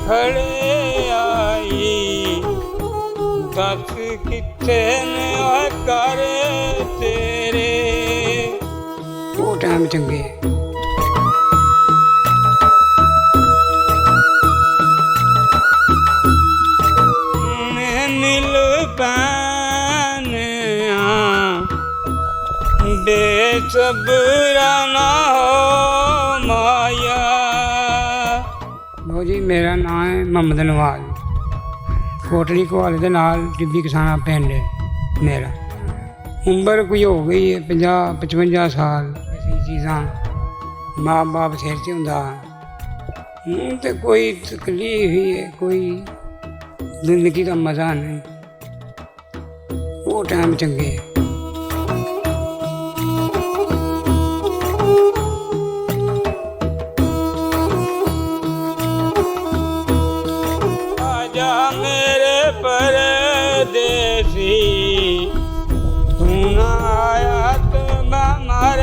खड़े आई दस किथे ने कर तेरे। वो टाइम चंगे नील पैने बेसबरा ना हो माया। लो जी मेरा नाम है मोहम्मद नवाज, कोटली कोहाले के नाल टिब्बी किसाना पिंड है मेरा। उम्र कोई हो गई है 50-55 साल। ऐसी चीज़ां माँ बाप सिर च होंदा हूँ तो कोई तकलीफ ही है, कोई जिंदगी का मज़ा नहीं। वो टाइम चंगे है। आजा मेरे परदेसी तू ना आया तो मैं मर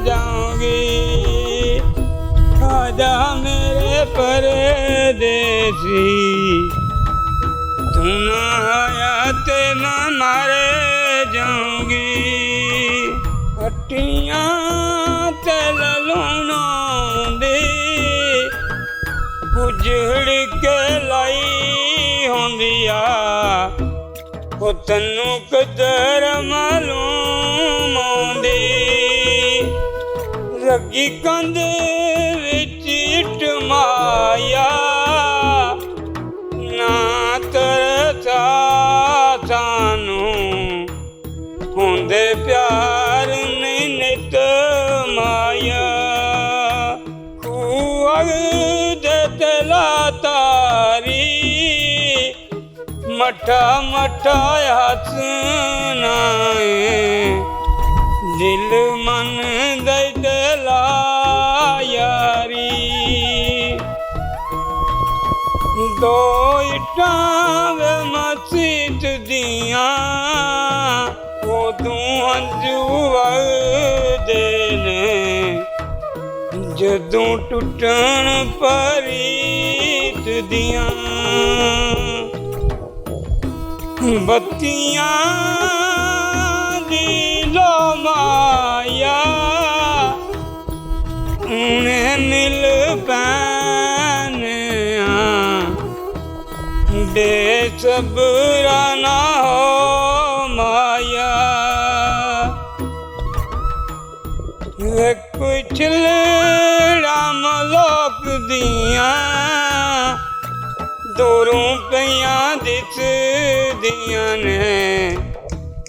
जाऊंगी। आजा मेरे परदेसी तू ना आया तो मैं मर जाऊंगी। हट्टियां ते लूना दे उजड़ के लाई होंदी आ वो तन्नू कदर मालूम आउंदी। रगी कंध विच इट माया ना तरसा सानू होंदे प्यार नहीं नित माया। तारी मठा मठा हसना दिल मन दला यारी। दो इटां मसीत दियां वो तू हंजू वगदे ने जदों टुटण परीत दियां। बत्तियां दी लो माया उन्हें नील पैने बेसबरा ना हो माया। कुछ राम लोक दियां दूरों पईयां दिस दियां ने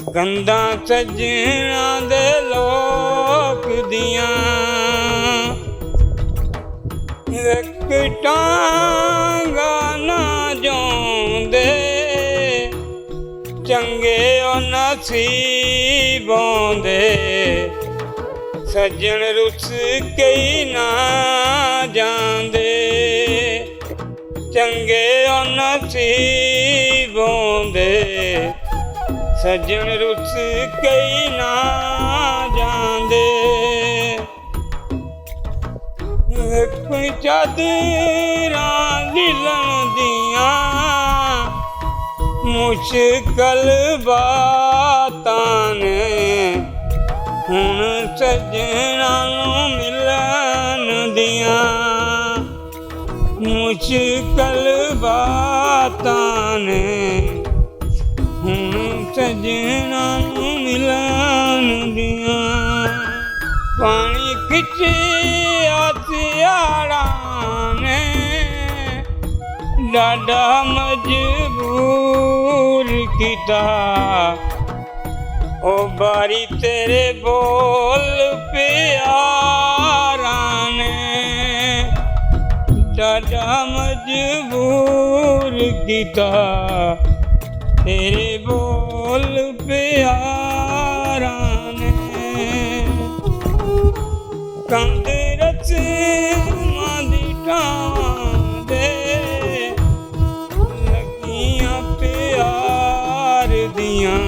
कंधा सजना दे लोक दियां। एक टांगा ना जोंदे चंगे ओ नसीबों दे सज्जन रुस कई ना जांदे। चंगे नसीबों दे सज्जन रुस कई ना जांदे। कोई चादरां लिलन दियां मुश्किल बातां ने हुण सज्जना नूं मिलन दियां। मुश्किल बातां ने हुण सज्जना नूं मिलन दियां। पानी खिच्चिया सियाड़ा ने डाडा मजबूर कीता ओ बारी तेरे बोल प्यारा ने डाडा मजबूर कीता तेरे बोल प्यारा ने। कंद रस्मां दी टावां दे लगियां प्यार दियां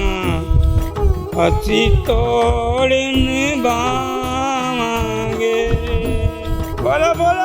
असी तोड़ निभावांगे। बोलो बोलो।